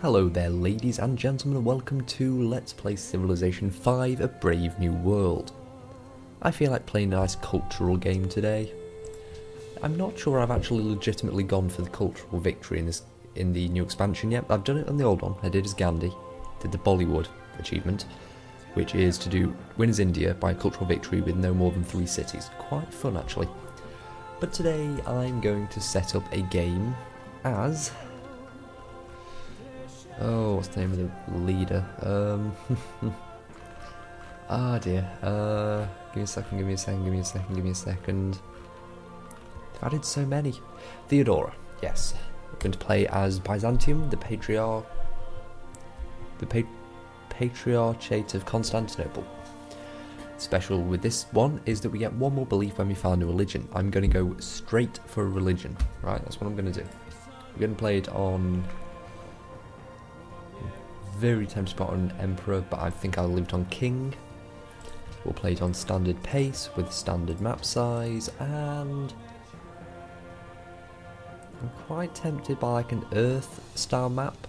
Hello there ladies and gentlemen, and welcome to Let's Play Civilization 5, A Brave New World. I feel like playing a nice cultural game today. I'm not sure I've actually legitimately gone for the cultural victory in the new expansion yet. I've done it on the old one. I did as Gandhi, did the Bollywood achievement, which is to win as India by cultural victory with no more than 3 cities. Quite fun actually. But today I'm going to set up a game as... Oh, what's the name of the leader? Ah dear. Give me a second. I've added so many. Theodora, yes. We're going to play as Byzantium, the Patriarchate of Constantinople. Special with this one is that we get one more belief when we find a religion. I'm going to go straight for a religion. Right, that's what I'm going to do. We're going to play it on... Very tempted to put on Emperor, but I think I'll leave it on King. We'll play it on standard pace with standard map size, and I'm quite tempted by like an Earth style map,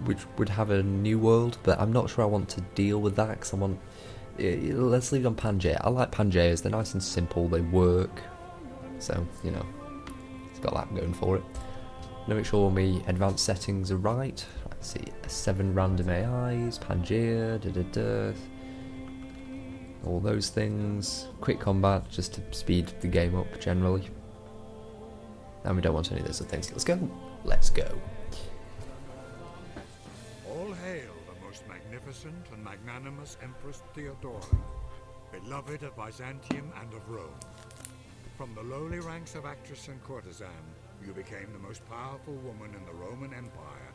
which would have a new world, but I'm not sure I want to deal with that because I want. Let's leave it on Pangaea. I like Pangaeas, they're nice and simple, they work, so you know, it's got that going for it. Now make sure all my advanced settings are right. Let's see, 7 random AIs, Pangaea, all those things. Quick combat, just to speed the game up generally. And we don't want any of those other things. Let's go. Let's go. All hail the most magnificent and magnanimous Empress Theodora, beloved of Byzantium and of Rome. From the lowly ranks of actress and courtesan, you became the most powerful woman in the Roman Empire,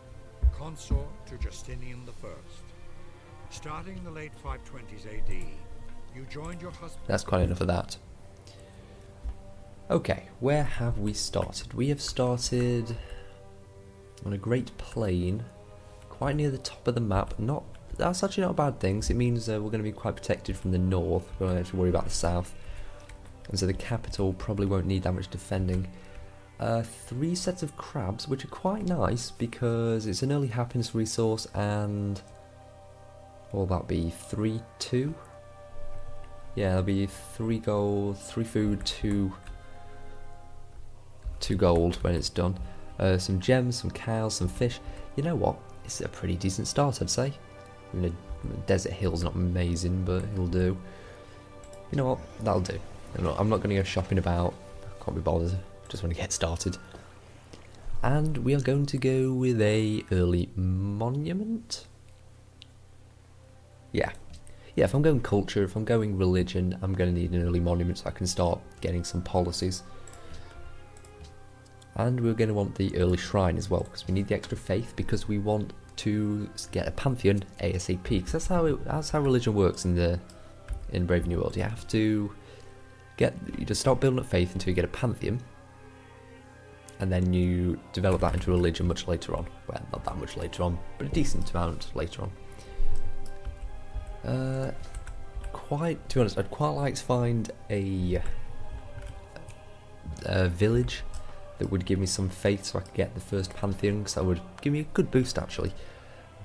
consort to Justinian I. Starting in the late 520s AD, you joined your husband... That's quite enough of that. Okay, where have we started? We have started on a great plain, quite near the top of the map. That's actually not a bad thing, 'cause it means we're going to be quite protected from the north. We don't have to worry about the south. And so the capital probably won't need that much defending. 3 sets of crabs, which are quite nice because it's an early happiness resource, and will that be 3-2? Yeah, that'll be 3 gold, 3 food, 2 gold when it's done. Some gems, some cows, some fish. You know what? It's a pretty decent start, I'd say. I mean, the desert hill's not amazing, but it'll do. You know what? That'll do. I'm not going to go shopping about. I can't be bothered. Just want to get started. And we are going to go with a early monument. Yeah, if I'm going culture, if I'm going religion, I'm going to need an early monument so I can start getting some policies. And we're going to want the early shrine as well, because we need the extra faith, because we want to get a pantheon ASAP, because that's how religion works in Brave New World. You have to just start building up faith until you get a pantheon, and then you develop that into religion much later on. Well, not that much later on, but a decent amount later on. To be honest, I'd quite like to find a village that would give me some faith so I could get the first pantheon, because that would give me a good boost actually.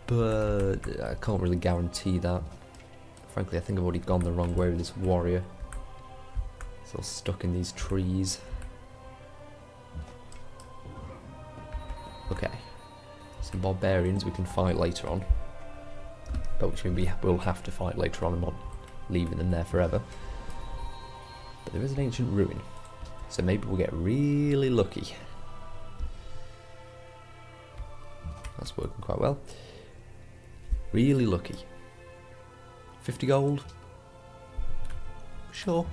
But I can't really guarantee that. Frankly, I think I've already gone the wrong way with this warrior. Still stuck in these trees. Okay, some barbarians we can fight later on, but which means we will have to fight later on and not leaving them there forever. But there is an ancient ruin, so maybe we'll get really lucky. That's working quite well. Really lucky. 50 gold? Sure,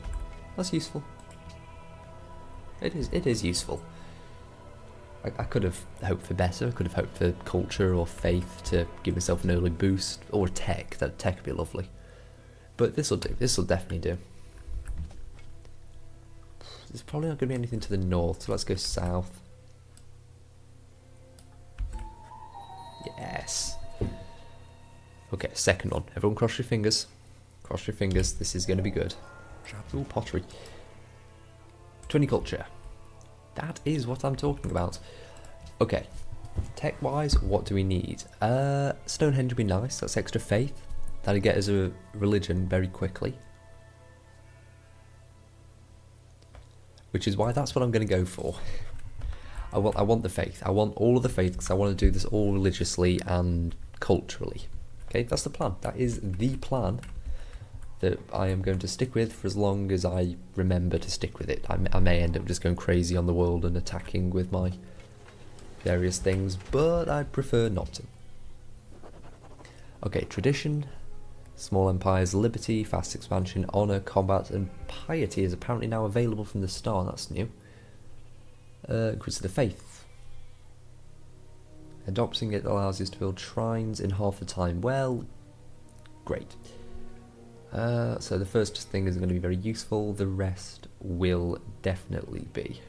that's useful. It is useful. I could have hoped for better. I could have hoped for culture or faith to give myself an early boost, or tech. That tech would be lovely. But this will do. This will definitely do. There's probably not going to be anything to the north, so let's go south. Yes. Okay, second one. Everyone cross your fingers. Cross your fingers. This is going to be good. Ooh, pottery. 20 culture. That is what I'm talking about. Okay, Tech-wise, what do we need? Stonehenge would be nice. That's extra faith. That'd get us a religion very quickly. Which is why that's what I'm going to go for. I want the faith. I want all of the faith because I want to do this all religiously and culturally. Okay, that's the plan. That is the plan that I am going to stick with for as long as I remember to stick with it. I may end up just going crazy on the world and attacking with my various things, but I'd prefer not to. Okay, tradition, small empires, liberty, fast expansion, honour, combat, and piety is apparently now available from the start. That's new. Increase the faith. Adopting it allows us to build shrines in half the time. Well, great. So the first thing is going to be very useful. The rest will definitely be.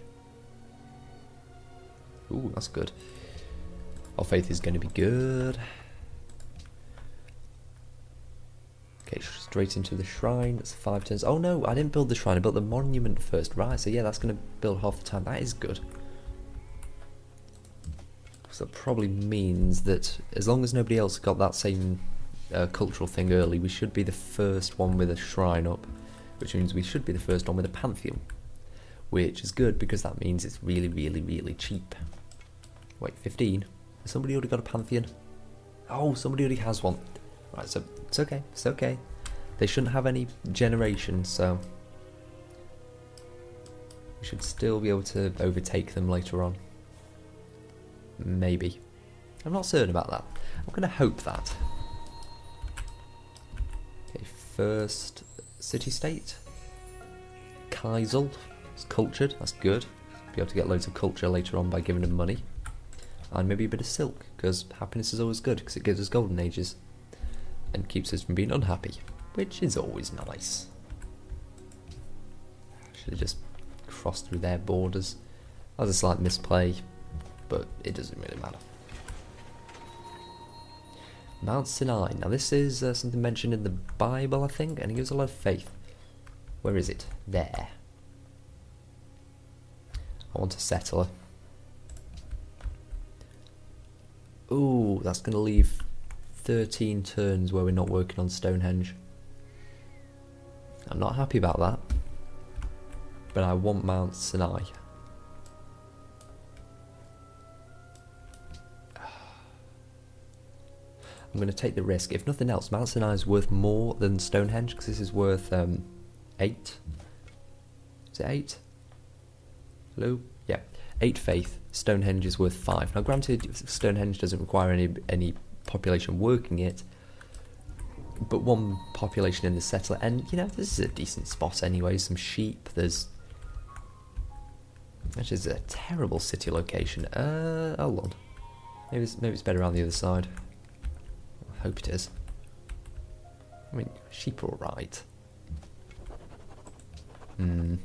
Ooh, that's good. Our faith is going to be good. Okay, straight into the shrine. That's 5 turns. Oh no, I didn't build the shrine. I built the monument first. Right, so yeah, that's going to build half the time. That is good. So that probably means that as long as nobody else got that same cultural thing early, we should be the first one with a shrine up. Which means we should be the first one with a pantheon. Which is good because that means it's really, really, really cheap. Wait, 15? Has somebody already got a pantheon? Oh, somebody already has one. Right, so it's okay, it's okay. They shouldn't have any generation, so we should still be able to overtake them later on. Maybe. I'm not certain about that. I'm going to hope that. Okay, first city-state. Kaisel. It's cultured, that's good. Be able to get loads of culture later on by giving them money. And maybe a bit of silk, because happiness is always good, because it gives us golden ages. And keeps us from being unhappy, which is always nice. Should have just crossed through their borders. That was a slight misplay, but it doesn't really matter. Mount Sinai. Now this is something mentioned in the Bible, I think, and it gives a lot of faith. Where is it? There. I want a settler. Ooh, that's going to leave 13 turns where we're not working on Stonehenge. I'm not happy about that, but I want Mount Sinai. I'm going to take the risk. If nothing else, Mount Sinai is worth more than Stonehenge because this is worth 8. Is it 8? Hello? Yeah, 8 faith. Stonehenge is worth 5. Now granted, Stonehenge doesn't require any population working it, but 1 population in the settler, and you know, this is a decent spot anyway. Some sheep, there's... That is a terrible city location. Hold on. Maybe it's better around the other side. I hope it is. I mean, sheep are alright. +1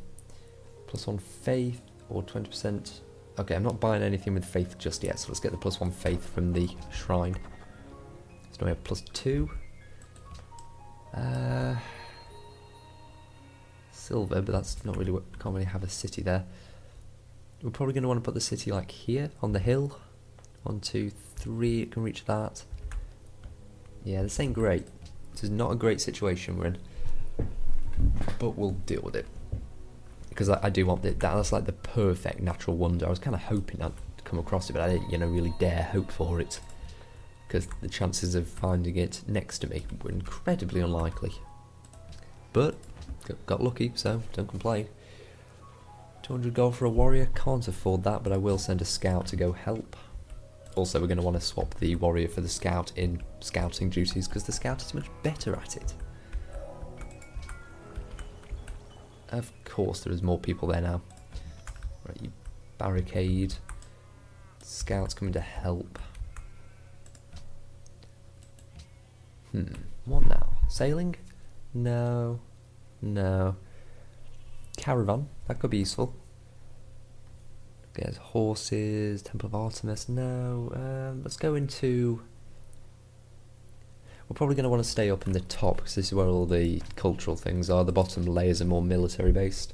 faith, or 20%. Okay, I'm not buying anything with faith just yet, so let's get the +1 faith from the shrine. So now we have +2. Silver, but that's not really what... Can't really have a city there. We're probably going to want to put the city like here, on the hill. 1, 2, 3, it can reach that. Yeah, this ain't great. This is not a great situation we're in. But we'll deal with it. Because I do want it. That's like the perfect natural wonder. I was kind of hoping I'd come across it, but I didn't, really dare hope for it. Because the chances of finding it next to me were incredibly unlikely. But, got lucky, so don't complain. 200 gold for a warrior, can't afford that, but I will send a scout to go help. Also, we're going to want to swap the warrior for the scout in scouting duties, because the scout is much better at it. Of course, there is more people there now. Right, you barricade. Scouts coming to help. What now? Sailing? No. No. Caravan? That could be useful. There's horses, Temple of Artemis. No. Let's go into... We're probably going to want to stay up in the top because this is where all the cultural things are. The bottom layers are more military based.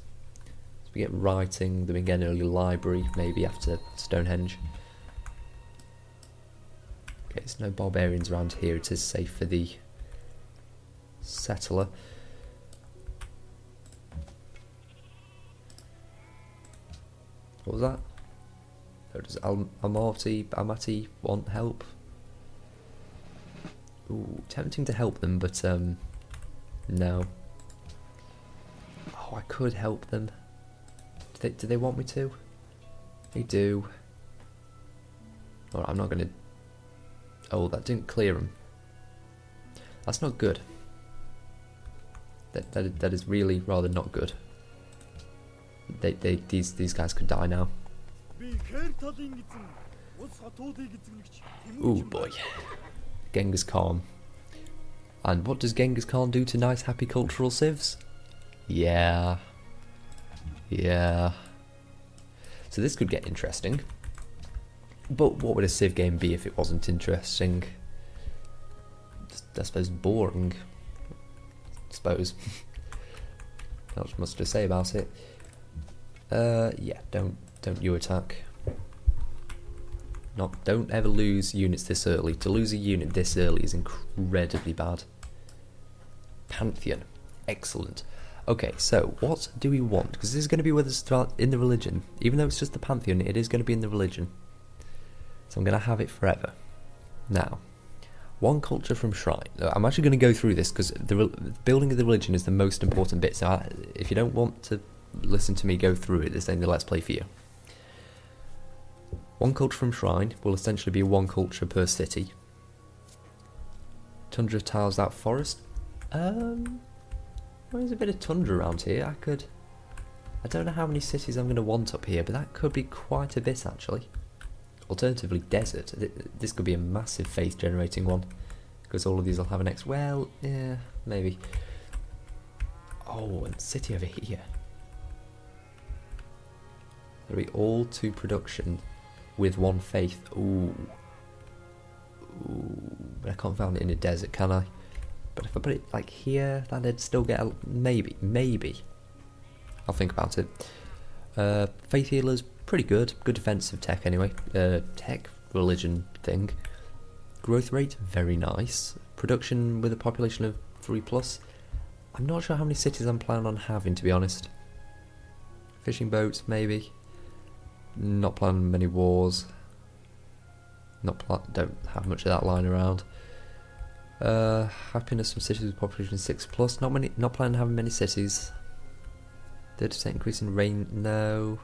So we get writing, then we get an early library, maybe after Stonehenge. Okay, there's no barbarians around here. It is safe for the settler. What was that? Oh, does Amati want help? Ooh, tempting to help them, but no. Oh, I could help them. Do they want me to? They do. Alright, I'm not gonna... Oh, that didn't clear them. That's not good. That is really rather not good. These guys could die now. Ooh boy. Genghis Khan. And what does Genghis Khan do to nice happy cultural civs? Yeah. Yeah. So this could get interesting. But what would a civ game be if it wasn't interesting? I suppose boring. I suppose. Not much to say about it. Yeah, don't you attack. Don't ever lose units this early. To lose a unit this early is incredibly bad. Pantheon. Excellent. Okay, so what do we want? Because this is going to be with us in the religion. Even though it's just the Pantheon, it is going to be in the religion. So I'm going to have it forever. Now, one culture from shrine. I'm actually going to go through this because the building of the religion is the most important bit. So if you don't want to listen to me go through it, this ain't the Let's Play for you. One culture from shrine will essentially be one culture per city. Tundra tiles out forest. Well, there's a bit of tundra around here. I don't know how many cities I'm going to want up here, but that could be quite a bit actually. Alternatively, desert. This could be a massive faith generating one, because all of these will have an X. Well, yeah, maybe. Oh, and city over here. There'll be all to production with one faith. Ooh. Ooh, but I can't find it in a desert, can I? But if I put it like here, that'd still get a... Maybe. I'll think about it. Faith healers, pretty good. Good defensive tech anyway. Tech, religion thing. Growth rate, very nice. Production with a population of 3+. I'm not sure how many cities I'm planning on having, to be honest. Fishing boats, maybe. Not planning many wars. Don't have much of that lying around. Happiness from cities with population 6+. Not planning on having many cities. 30% increase in rain. No.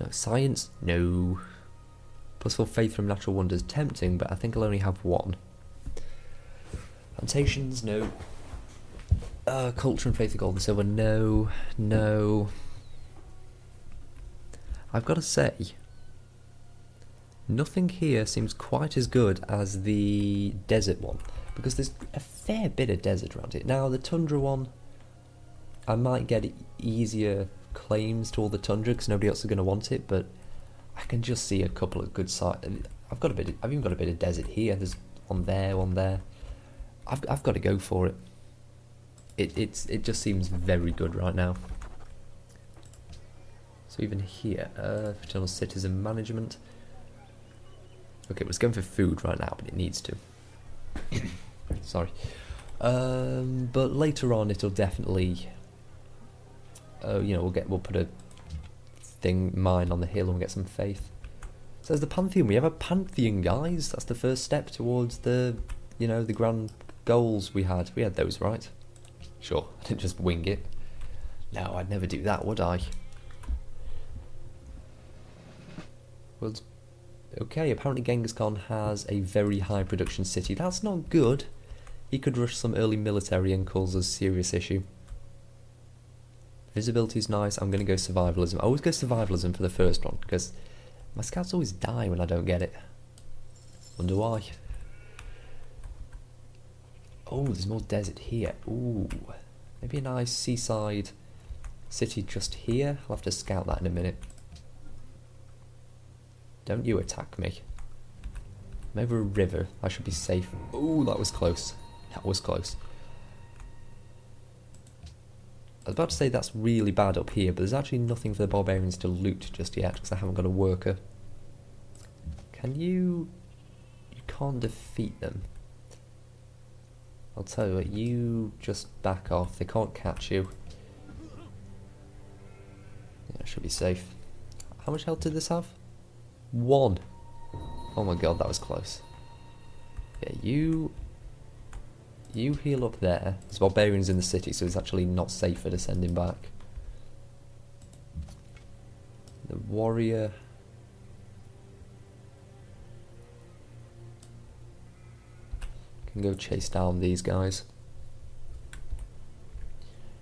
Science. No. +4 faith from natural wonders. Tempting, but I think I'll only have one. Plantations. No. Culture and faith of gold and silver. No. I've got to say, nothing here seems quite as good as the desert one, because there's a fair bit of desert around it. Now the tundra one, I might get easier claims to all the tundra because nobody else is going to want it, but I can just see a couple of good sites. I've even got a bit of desert here. There's one there. I've got to go for it. It just seems very good right now. So even here, fraternal citizen management. Okay, well, it's going for food right now, but it needs to. Sorry. But later on, it'll definitely. We'll put a mine on the hill and we'll get some faith. So there's the pantheon. We have a pantheon, guys. That's the first step towards the grand goals we had. We had those, right? Sure. I didn't just wing it. No, I'd never do that, would I? Well, okay, apparently Genghis Khan has a very high production city. That's not good. He could rush some early military and cause us a serious issue. Visibility's nice. I'm going to go survivalism. I always go survivalism for the first one, because my scouts always die when I don't get it. Wonder why. Oh, there's more desert here. Ooh, maybe a nice seaside city just here. I'll have to scout that in a minute. Don't you attack me. I'm over a river. I should be safe. Ooh, that was close. That was close. I was about to say that's really bad up here, but there's actually nothing for the barbarians to loot just yet, because I haven't got a worker. Can you... You can't defeat them. I'll tell you what, you just back off. They can't catch you. Yeah, should be safe. How much health did this have? 1. Oh my god, that was close. Yeah, you heal up there. There's barbarians in the city, so it's actually not safer to send him back. The warrior... can go chase down these guys.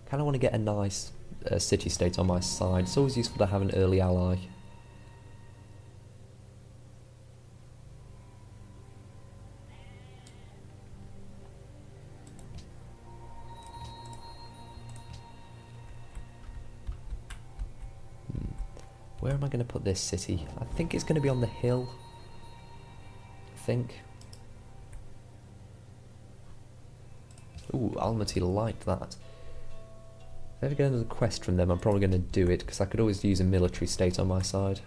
Kind of want to get a nice city-state on my side. It's always useful to have an early ally. Where am I going to put this city? I think it's going to be on the hill. I think. Ooh, Almaty liked that. If I ever get another quest from them, I'm probably going to do it, because I could always use a military state on my side.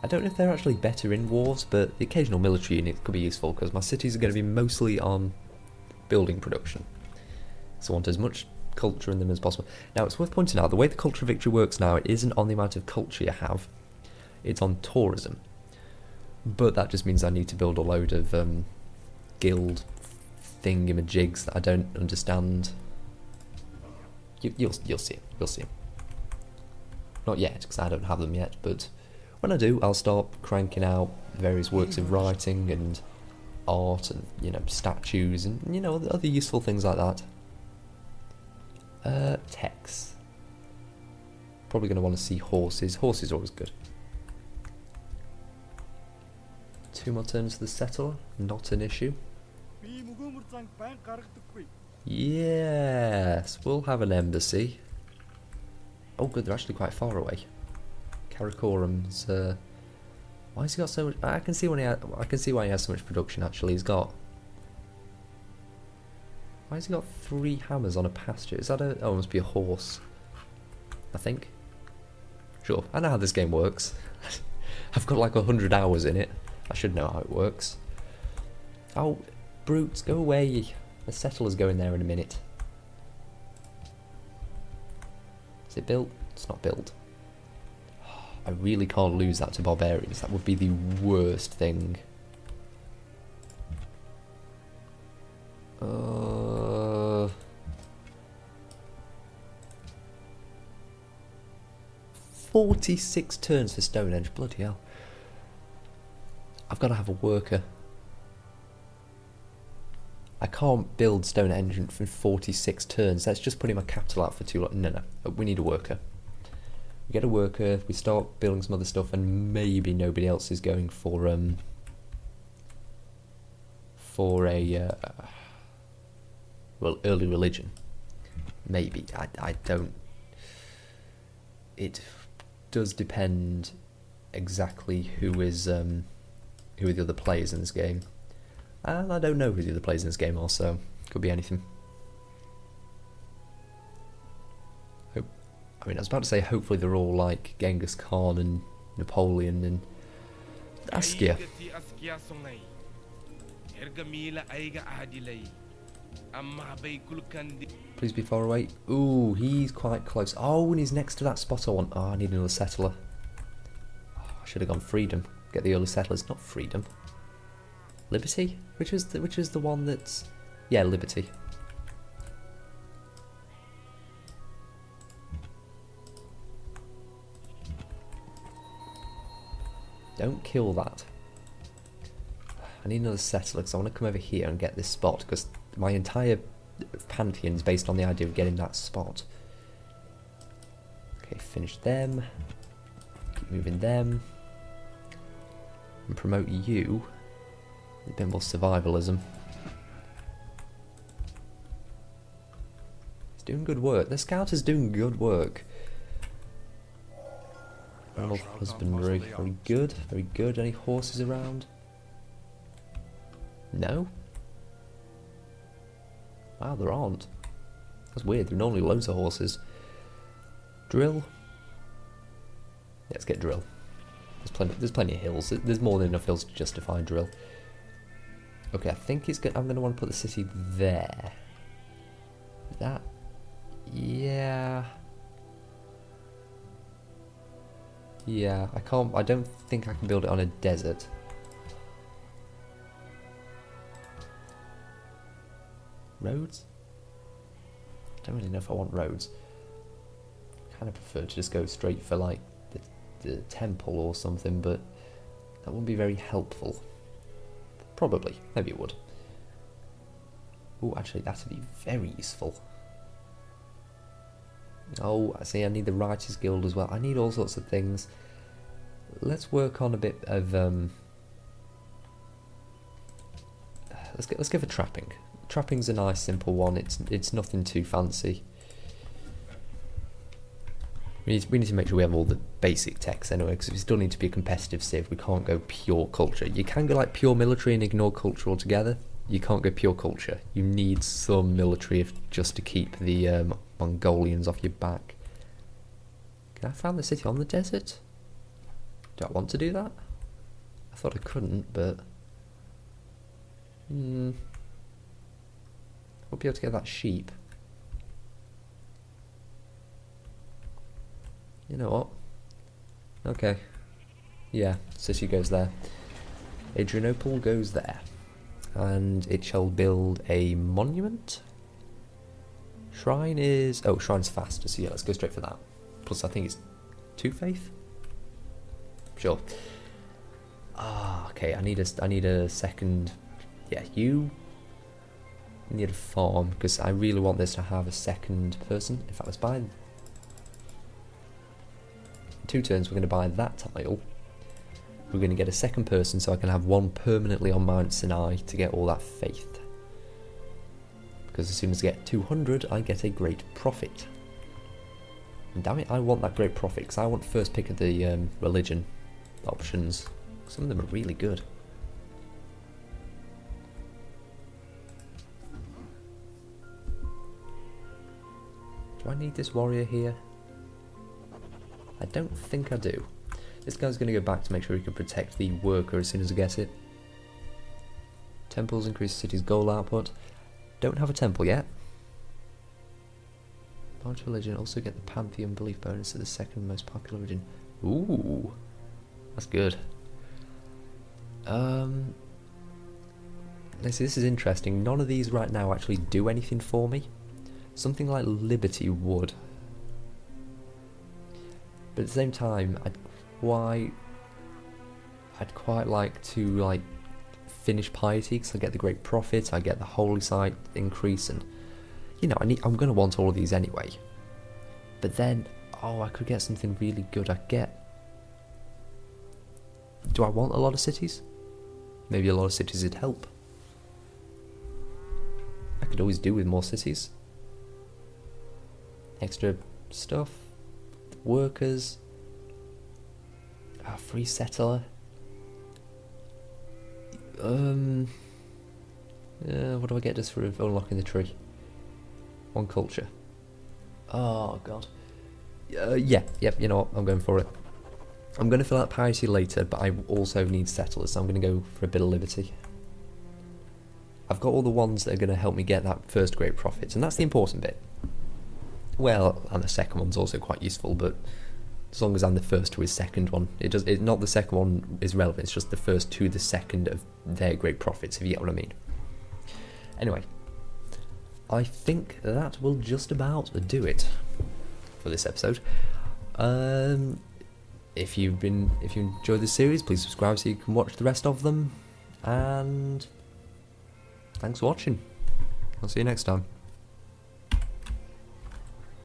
I don't know if they're actually better in wars, but the occasional military unit could be useful, because my cities are going to be mostly on building production. So I want as much culture in them as possible. Now, it's worth pointing out, the way the culture of victory works now, it isn't on the amount of culture you have, it's on tourism. But that just means I need to build a load of guild thingamajigs that I don't understand. You'll see. You'll see. Not yet, because I don't have them yet, but when I do, I'll start cranking out various works of writing and art and, you know, statues and, you know, other useful things like that. Text. Probably going to want to see horses. Horses are always good. 2 more turns to the settler, not an issue. Yes, we'll have an embassy. Oh good, they're actually quite far away. Karakorum's why has he got so much? I can see why he has so much production actually. He's got... Why has he got 3 hammers on a pasture? Is that a... oh, it must be a horse. I think. Sure, I know how this game works. I've got like 100 hours in it. I should know how it works. Oh, brutes, go away. The settler's going there in a minute. Is it built? It's not built. I really can't lose that to barbarians. That would be the worst thing. 46 turns for Stonehenge, bloody hell. I've got to have a worker. I can't build Stonehenge in 46 turns. That's just putting my capital out for too long. No, we need a worker. We get a worker, we start building some other stuff, and maybe nobody else is going for a well, early religion. Maybe. I don't... It does depend exactly who are the other players in this game. And I don't know who the other players in this game are, so could be anything. I mean, I was about to say hopefully they're all like Genghis Khan and Napoleon and Askia. Please be far away. Ooh, he's quite close. Oh, and he's next to that spot I want. Oh, I need another settler. Oh, I should have gone freedom. Get the early settlers, not freedom. Liberty? Which is the one that's... yeah, Liberty. Don't kill that. I need another settler because I want to come over here and get this spot, because my entire pantheon is based on the idea of getting that spot. Okay, finish them. Keep moving them. And promote you. A bit more survivalism. He's doing good work. The scout is doing good work. Animal husbandry. Very good. Very good. Any horses around? No? Wow, there aren't. That's weird. There are normally loads of horses. Drill. Let's get drill. There's plenty of hills. There's more than enough hills to justify a drill. Okay, I think it's good. I'm going to want to put the city there. That, yeah. Yeah, I can't. I don't think I can build it on a desert. Roads? I don't really know if I want roads. I kind of prefer to just go straight for like the temple or something, but that wouldn't be very helpful. Probably, maybe it would. Oh, actually, that'd be very useful. Oh, I see. I need the Writers Guild as well. I need all sorts of things. Let's work on a bit of let's go for trapping. Trapping's a nice, simple one. It's nothing too fancy. We need to make sure we have all the basic techs anyway, because we still need to be a competitive civ. We can't go pure culture. You can go like pure military and ignore culture altogether. You can't go pure culture. You need some military just to keep the Mongolians off your back. Can I found the city on the desert? Do I want to do that? I thought I couldn't, but we'll be able to get that sheep. You know what? Okay. Yeah, city goes there. Adrianople goes there. And it shall build a monument. Shrine is... Oh, shrine's faster, so yeah, let's go straight for that. Plus, I think it's 2 faith? Sure. Ah, okay, I need a second... Yeah, you need a farm, because I really want this to have a second person. In fact, let's buy... In 2 turns, we're going to buy that tile. We're going to get a second person so I can have one permanently on Mount Sinai to get all that faith. Because as soon as I get 200, I get a great profit. And damn it, I want that great profit, because I want first pick of the religion options. Some of them are really good. Do I need this warrior here? I don't think I do. This guy's going to go back to make sure he can protect the worker as soon as he gets it. Temples increase the city's gold output. Don't have a temple yet. Large religion, also get the pantheon belief bonus to the second most popular religion. Ooh, that's good. Let's see, this is interesting. None of these right now actually do anything for me. Something like liberty would. But at the same time, I'd quite like to finish piety, because I get the great profit, I get the holy site increase, and you know, I'm going to want all of these anyway. But then, oh, I could get something really good. Do I want a lot of cities? Maybe a lot of cities would help. I could always do with more cities. Extra stuff. Workers. Free settler. What do I get just for unlocking the tree? 1 culture. Oh god. Yeah, you know what, I'm going for it. I'm going to fill out piety later, but I also need settlers, so I'm going to go for a bit of liberty. I've got all the ones that are going to help me get that first great profit, and that's the important bit. Well, and the second one's also quite useful, but as long as I'm the first to his second one, not the second one is relevant, it's just the first to the second of their great profits, if you get what I mean. Anyway, I think that will just about do it for this episode. If you enjoyed this series, please subscribe so you can watch the rest of them, and thanks for watching. I'll see you next time.